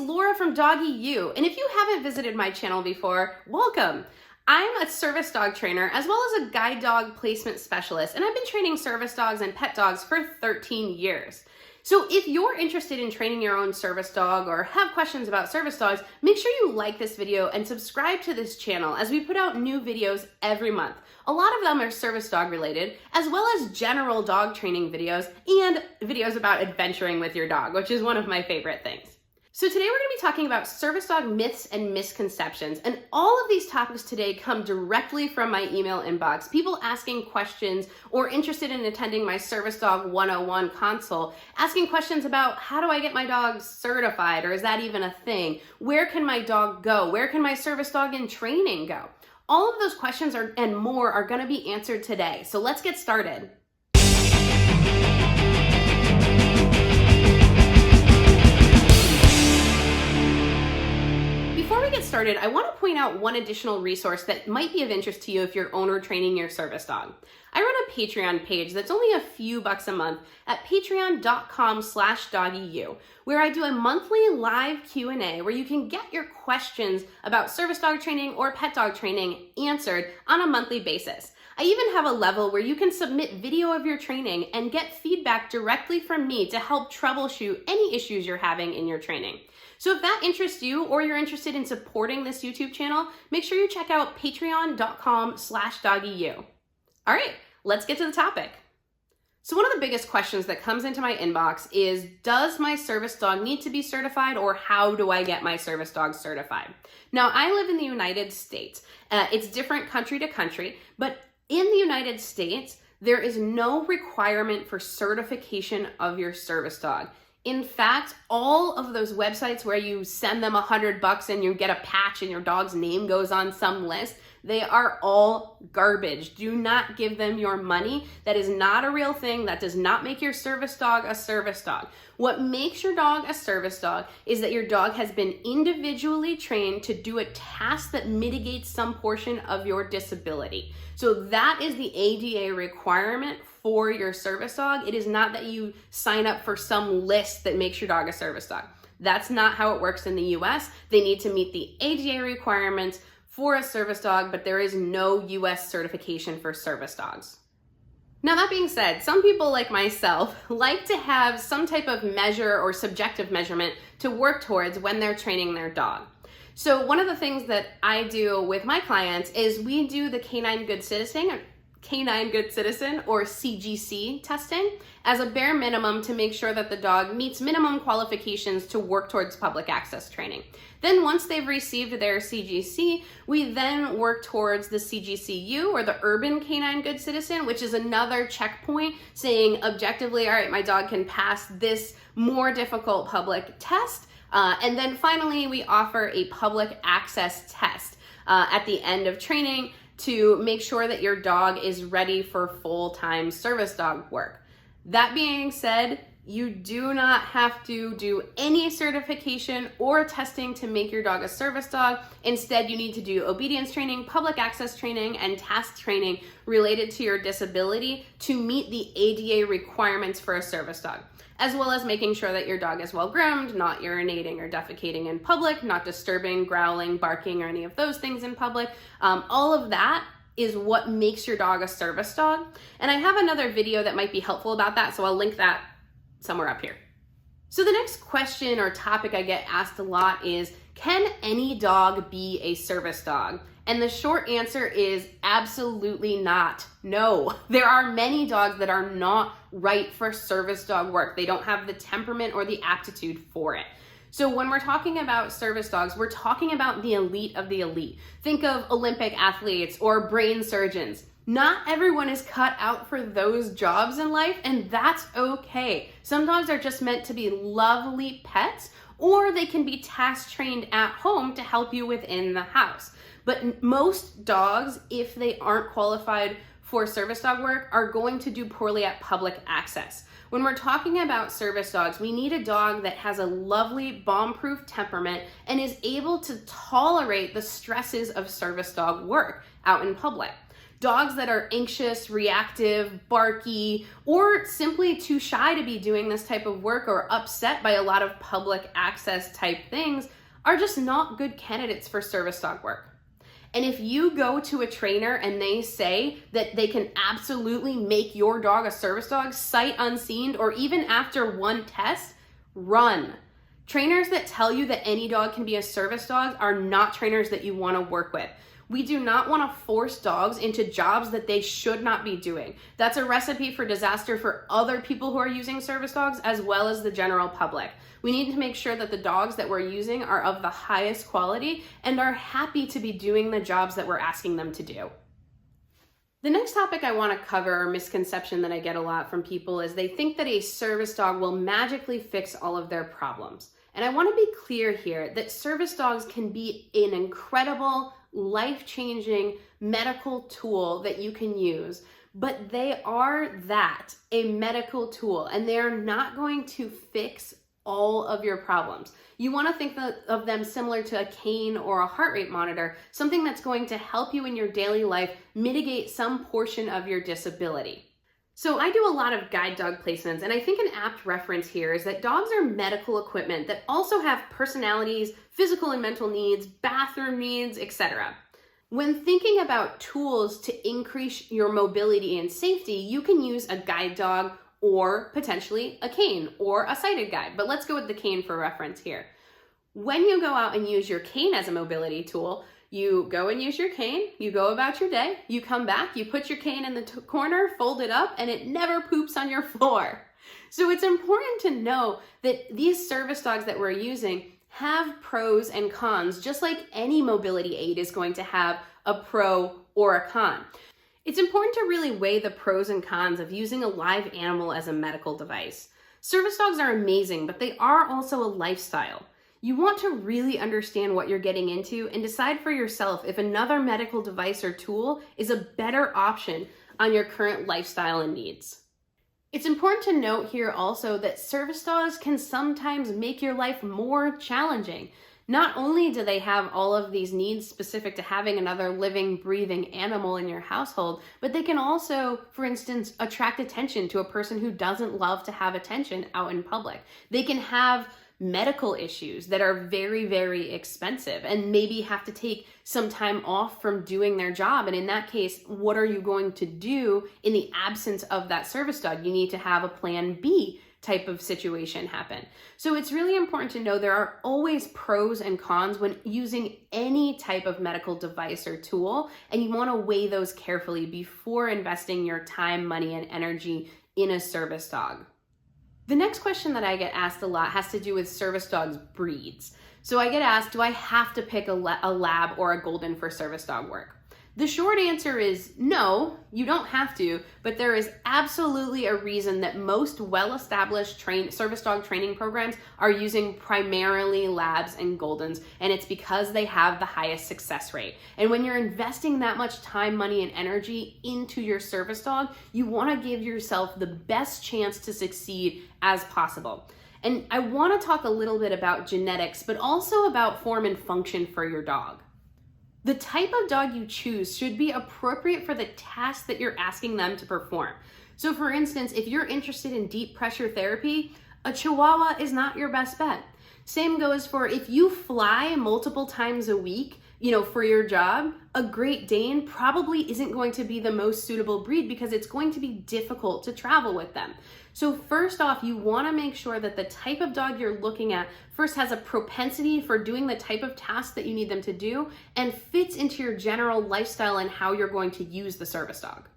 Laura from Doggy U, and if you haven't visited my channel before, welcome. I'm a service dog trainer as well as a guide dog placement specialist, and I've been training service dogs and pet dogs for 13 years. So if you're interested in training your own service dog or have questions about service dogs, make sure you like this video and subscribe to this channel as we put out new videos every month. A lot of them are service dog related, as well as general dog training videos and videos about adventuring with your dog, which is one of my favorite things. So today we're going to be talking about service dog myths and misconceptions, and all of these topics today come directly from my email inbox. People asking questions or interested in attending my Service Dog 101 consult, asking questions about how do I get my dog certified, or is that even a thing? Where can my dog go? Where can my service dog in training go? All of those questions and more are going to be answered today. So let's get started. Before we get started, I want to point out one additional resource that might be of interest to you if you're owner training your service dog. I run a Patreon page that's only a few bucks a month at patreon.com/doggyu, where I do a monthly live Q&A where you can get your questions about service dog training or pet dog training answered on a monthly basis. I even have a level where you can submit video of your training and get feedback directly from me to help troubleshoot any issues you're having in your training. So if that interests you or you're interested in supporting this YouTube channel, make sure you check out patreon.com/doggyu. All right, let's get to the topic. So one of the biggest questions that comes into my inbox is, does my service dog need to be certified, or how do I get my service dog certified? Now, I live in the United States. It's different country to country, but in the United States, there is no requirement for certification of your service dog. In fact, all of those websites where you send them $100 and you get a patch and your dog's name goes on some list, they are all garbage. Do not give them your money. That is not a real thing. That does not make your service dog a service dog. What makes your dog a service dog is that your dog has been individually trained to do a task that mitigates some portion of your disability. So that is the ADA requirement for your service dog. It is not that you sign up for some list that makes your dog a service dog. That's not how it works in the US. They need to meet the ADA requirements for a service dog, but there is no US certification for service dogs. Now, that being said, some people like myself like to have some type of measure or subjective measurement to work towards when they're training their dog. So one of the things that I do with my clients is we do the Canine Good Citizen or CGC testing as a bare minimum to make sure that the dog meets minimum qualifications to work towards public access training. Then once they've received their CGC, we then work towards the CGCU, or the Urban Canine Good Citizen, which is another checkpoint saying objectively, all right, my dog can pass this more difficult public test. And then finally, we offer a public access test at the end of training to make sure that your dog is ready for full-time service dog work. That being said, you do not have to do any certification or testing to make your dog a service dog. Instead, you need to do obedience training, public access training, and task training related to your disability to meet the ADA requirements for a service dog, as well as making sure that your dog is well groomed, not urinating or defecating in public, not disturbing, growling, barking, or any of those things in public. All of that is what makes your dog a service dog. And I have another video that might be helpful about that, so I'll link that somewhere up here. So the next question or topic I get asked a lot is, can any dog be a service dog? And the short answer is absolutely not. No, there are many dogs that are not right for service dog work. They don't have the temperament or the aptitude for it. So when we're talking about service dogs, we're talking about the elite of the elite. Think of Olympic athletes or brain surgeons. Not everyone is cut out for those jobs in life, and that's okay. Some dogs are just meant to be lovely pets, or they can be task trained at home to help you within the house. But most dogs, if they aren't qualified for service dog work, are going to do poorly at public access. When we're talking about service dogs, we need a dog that has a lovely bomb-proof temperament and is able to tolerate the stresses of service dog work out in public. Dogs that are anxious, reactive, barky, or simply too shy to be doing this type of work or upset by a lot of public access type things are just not good candidates for service dog work. And if you go to a trainer and they say that they can absolutely make your dog a service dog, sight unseen, or even after one test, run. Trainers that tell you that any dog can be a service dog are not trainers that you want to work with. We do not want to force dogs into jobs that they should not be doing. That's a recipe for disaster for other people who are using service dogs as well as the general public. We need to make sure that the dogs that we're using are of the highest quality and are happy to be doing the jobs that we're asking them to do. The next topic I want to cover, or misconception that I get a lot from people, is they think that a service dog will magically fix all of their problems. And I want to be clear here that service dogs can be an incredible, life-changing medical tool that you can use, but they are a medical tool, and they are not going to fix all of your problems. You want to think of them similar to a cane or a heart rate monitor, something that's going to help you in your daily life mitigate some portion of your disability. So I do a lot of guide dog placements, and I think an apt reference here is that dogs are medical equipment that also have personalities, physical and mental needs, bathroom needs, etc. When thinking about tools to increase your mobility and safety, you can use a guide dog or potentially a cane or a sighted guide. But let's go with the cane for reference here. When you go out and use your cane as a mobility tool, you go and use your cane, you go about your day, you come back, you put your cane in the corner, fold it up, and it never poops on your floor. So it's important to know that these service dogs that we're using have pros and cons, just like any mobility aid is going to have a pro or a con. It's important to really weigh the pros and cons of using a live animal as a medical device. Service dogs are amazing, but they are also a lifestyle. You want to really understand what you're getting into and decide for yourself if another medical device or tool is a better option on your current lifestyle and needs. It's important to note here also that service dogs can sometimes make your life more challenging. Not only do they have all of these needs specific to having another living, breathing animal in your household, but they can also, for instance, attract attention to a person who doesn't love to have attention out in public. They can have medical issues that are very, very expensive and maybe have to take some time off from doing their job. And in that case, what are you going to do in the absence of that service dog? You need to have a plan B type of situation happen. So it's really important to know there are always pros and cons when using any type of medical device or tool, and you want to weigh those carefully before investing your time, money, and energy in a service dog. The next question that I get asked a lot has to do with service dogs' breeds. So I get asked, do I have to pick a lab or a golden for service dog work? The short answer is no, you don't have to, but there is absolutely a reason that most well-established service dog training programs are using primarily labs and goldens, and it's because they have the highest success rate. And when you're investing that much time, money, and energy into your service dog, you want to give yourself the best chance to succeed as possible. And I want to talk a little bit about genetics, but also about form and function for your dog. The type of dog you choose should be appropriate for the task that you're asking them to perform. So for instance, if you're interested in deep pressure therapy, a Chihuahua is not your best bet. Same goes for if you fly multiple times a week, for your job, a Great Dane probably isn't going to be the most suitable breed because it's going to be difficult to travel with them. So first off, you want to make sure that the type of dog you're looking at first has a propensity for doing the type of tasks that you need them to do and fits into your general lifestyle and how you're going to use the service dog.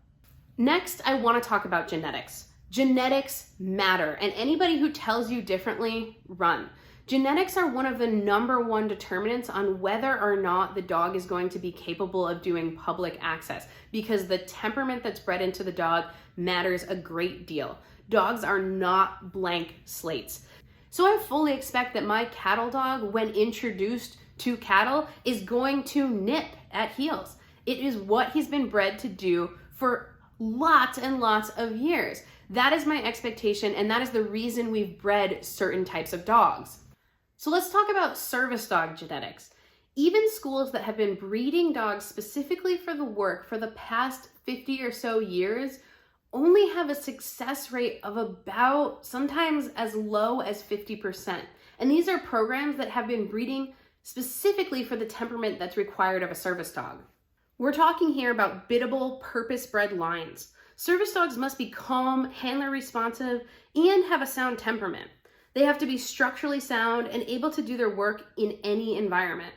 Next, I want to talk about genetics. Genetics matter, and anybody who tells you differently, run. Genetics are one of the #1 determinants on whether or not the dog is going to be capable of doing public access, because the temperament that's bred into the dog matters a great deal. Dogs are not blank slates. So I fully expect that my cattle dog, when introduced to cattle, is going to nip at heels. It is what he's been bred to do for lots and lots of years. That is my expectation, and that is the reason we've bred certain types of dogs. So let's talk about service dog genetics. Even schools that have been breeding dogs specifically for the work for the past 50 or so years only have a success rate of about sometimes as low as 50%. And these are programs that have been breeding specifically for the temperament that's required of a service dog. We're talking here about biddable, purpose-bred lines. Service dogs must be calm, handler responsive, and have a sound temperament. They have to be structurally sound and able to do their work in any environment.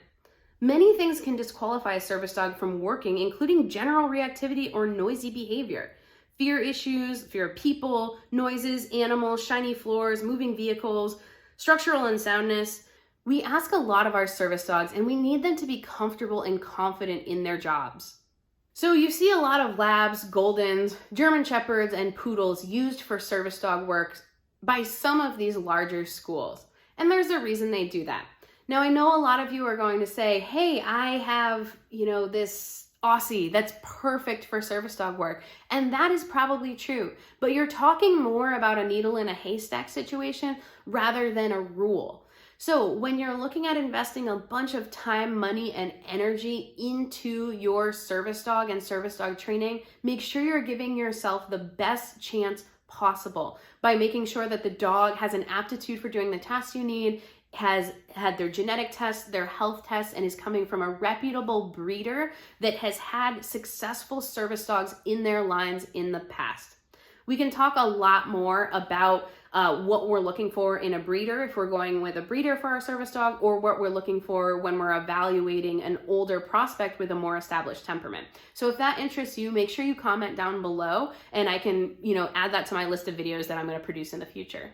Many things can disqualify a service dog from working, including general reactivity or noisy behavior. Fear issues, fear of people, noises, animals, shiny floors, moving vehicles, structural unsoundness. We ask a lot of our service dogs, and we need them to be comfortable and confident in their jobs. So you see a lot of labs, Goldens, German Shepherds, and Poodles used for service dog work by some of these larger schools. And there's a reason they do that. Now, I know a lot of you are going to say, hey, I have, this Aussie that's perfect for service dog work. And that is probably true, but you're talking more about a needle in a haystack situation rather than a rule. So when you're looking at investing a bunch of time, money, and energy into your service dog and service dog training, make sure you're giving yourself the best chance possible by making sure that the dog has an aptitude for doing the tasks you need, has had their genetic tests, their health tests, and is coming from a reputable breeder that has had successful service dogs in their lines in the past. We can talk a lot more about what we're looking for in a breeder, if we're going with a breeder for our service dog, or what we're looking for when we're evaluating an older prospect with a more established temperament. So if that interests you, make sure you comment down below, and I can, add that to my list of videos that I'm going to produce in the future.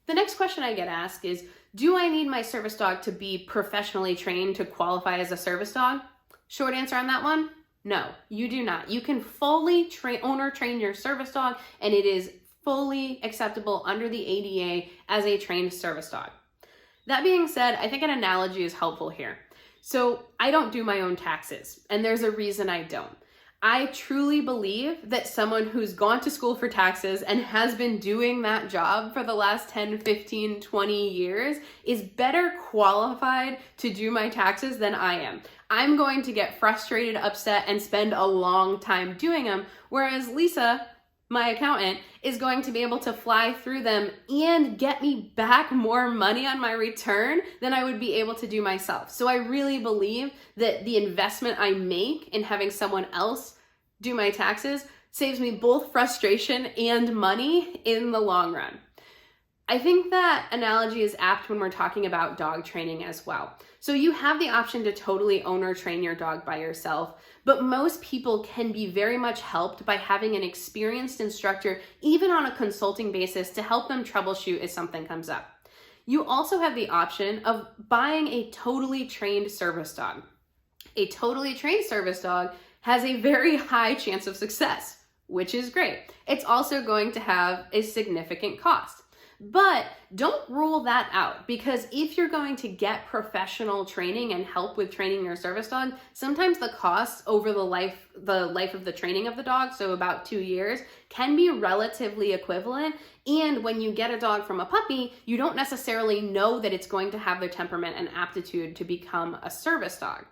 The next question I get asked is, do I need my service dog to be professionally trained to qualify as a service dog? Short answer on that one, no, you do not. You can fully owner train your service dog, and it is fully acceptable under the ADA as a trained service dog. That being said, I think an analogy is helpful here. So I don't do my own taxes, and there's a reason I don't. I truly believe that someone who's gone to school for taxes and has been doing that job for the last 10, 15, 20 years is better qualified to do my taxes than I am. I'm going to get frustrated, upset, and spend a long time doing them, whereas Lisa, my accountant, is going to be able to fly through them and get me back more money on my return than I would be able to do myself. So I really believe that the investment I make in having someone else do my taxes saves me both frustration and money in the long run. I think that analogy is apt when we're talking about dog training as well. So you have the option to totally own or train your dog by yourself, but most people can be very much helped by having an experienced instructor, even on a consulting basis, to help them troubleshoot if something comes up. You also have the option of buying a totally trained service dog. A totally trained service dog has a very high chance of success, which is great. It's also going to have a significant cost. But don't rule that out, because if you're going to get professional training and help with training your service dog, sometimes the costs over the life of the training of the dog, so about 2 years, can be relatively equivalent. And when you get a dog from a puppy, you don't necessarily know that it's going to have their temperament and aptitude to become a service dog.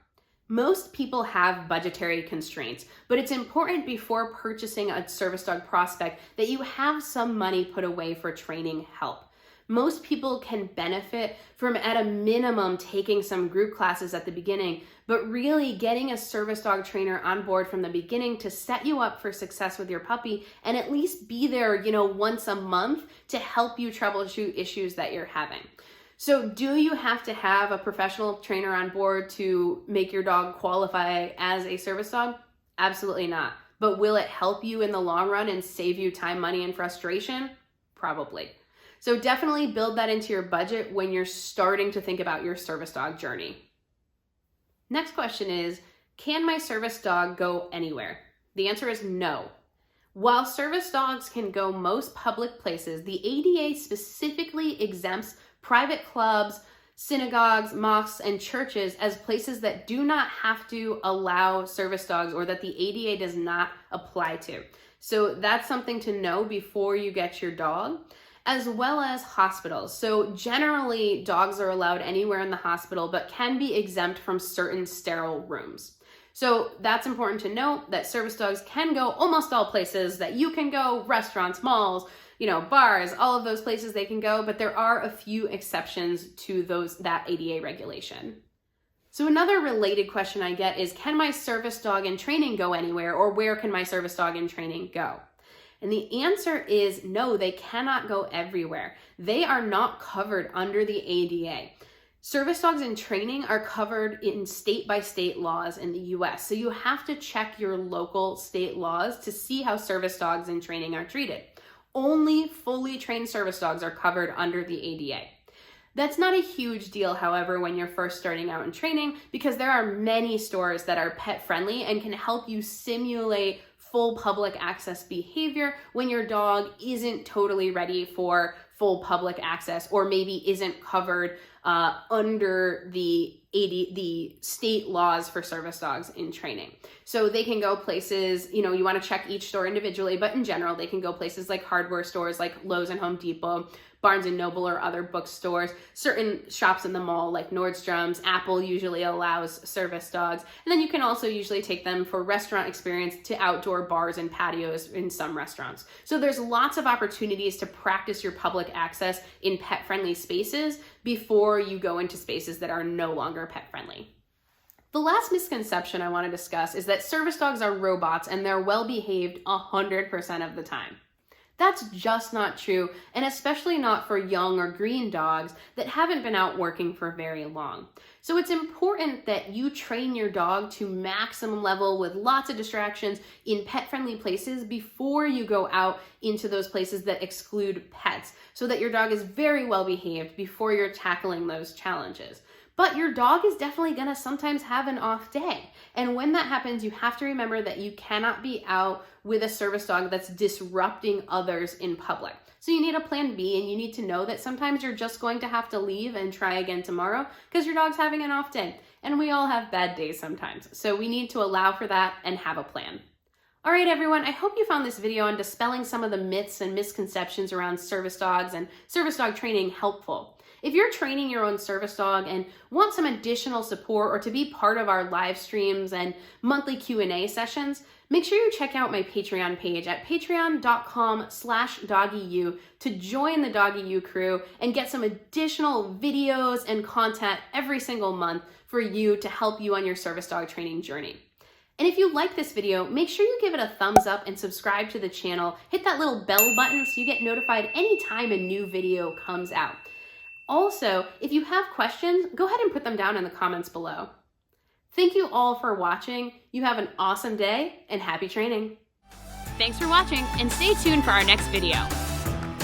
Most people have budgetary constraints, but it's important before purchasing a service dog prospect that you have some money put away for training help. Most people can benefit from, at a minimum, taking some group classes at the beginning, but really getting a service dog trainer on board from the beginning to set you up for success with your puppy and at least be there, once a month to help you troubleshoot issues that you're having. So do you have to have a professional trainer on board to make your dog qualify as a service dog? Absolutely not. But will it help you in the long run and save you time, money, and frustration? Probably. So definitely build that into your budget when you're starting to think about your service dog journey. Next question is, can my service dog go anywhere? The answer is no. While service dogs can go most public places, the ADA specifically exempts private clubs, synagogues, mosques, and churches as places that do not have to allow service dogs, or that the ADA does not apply to. So that's something to know before you get your dog. as well as hospitals. So generally, dogs are allowed anywhere in the hospital, but can be exempt from certain sterile rooms. So that's important to note, that service dogs can go almost all places that you can go, restaurants, malls, bars, all of those places they can go, but there are a few exceptions to that ADA regulation. So another related question I get is, can my service dog in training go anywhere, or where can my service dog in training go? And the answer is no, they cannot go everywhere. They are not covered under the ADA. Service dogs in training are covered in state-by-state laws in the US. So you have to check your local state laws to see how service dogs in training are treated. Only fully trained service dogs are covered under the ADA. That's not a huge deal, however, when you're first starting out in training, because there are many stores that are pet friendly and can help you simulate full public access behavior when your dog isn't totally ready for full public access, or maybe isn't covered under the state laws for service dogs in training. So they can go places, you want to check each store individually, but in general, they can go places like hardware stores like Lowe's and Home Depot, Barnes and Noble or other bookstores, certain shops in the mall like Nordstrom's. Apple usually allows service dogs. And then you can also usually take them for restaurant experience to outdoor bars and patios in some restaurants. So there's lots of opportunities to practice your public access in pet-friendly spaces before you go into spaces that are no longer pet-friendly. The last misconception I want to discuss is that service dogs are robots and they're well-behaved 100% of the time. That's just not true, and especially not for young or green dogs that haven't been out working for very long. So it's important that you train your dog to maximum level with lots of distractions in pet-friendly places before you go out into those places that exclude pets, so that your dog is very well behaved before you're tackling those challenges. But your dog is definitely gonna sometimes have an off day. And when that happens, you have to remember that you cannot be out with a service dog that's disrupting others in public. So you need a plan B, and you need to know that sometimes you're just going to have to leave and try again tomorrow because your dog's having an off day. And we all have bad days sometimes. So we need to allow for that and have a plan. All right, everyone, I hope you found this video on dispelling some of the myths and misconceptions around service dogs and service dog training helpful. If you're training your own service dog and want some additional support, or to be part of our live streams and monthly Q&A sessions, make sure you check out my Patreon page at patreon.com/doggyu to join the Doggyu crew and get some additional videos and content every single month for you to help you on your service dog training journey. And if you like this video, make sure you give it a thumbs up and subscribe to the channel. Hit that little bell button so you get notified anytime a new video comes out. Also, if you have questions, go ahead and put them down in the comments below. Thank you all for watching. You have an awesome day and happy training. Thanks for watching, and stay tuned for our next video.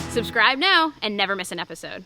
Subscribe now and never miss an episode.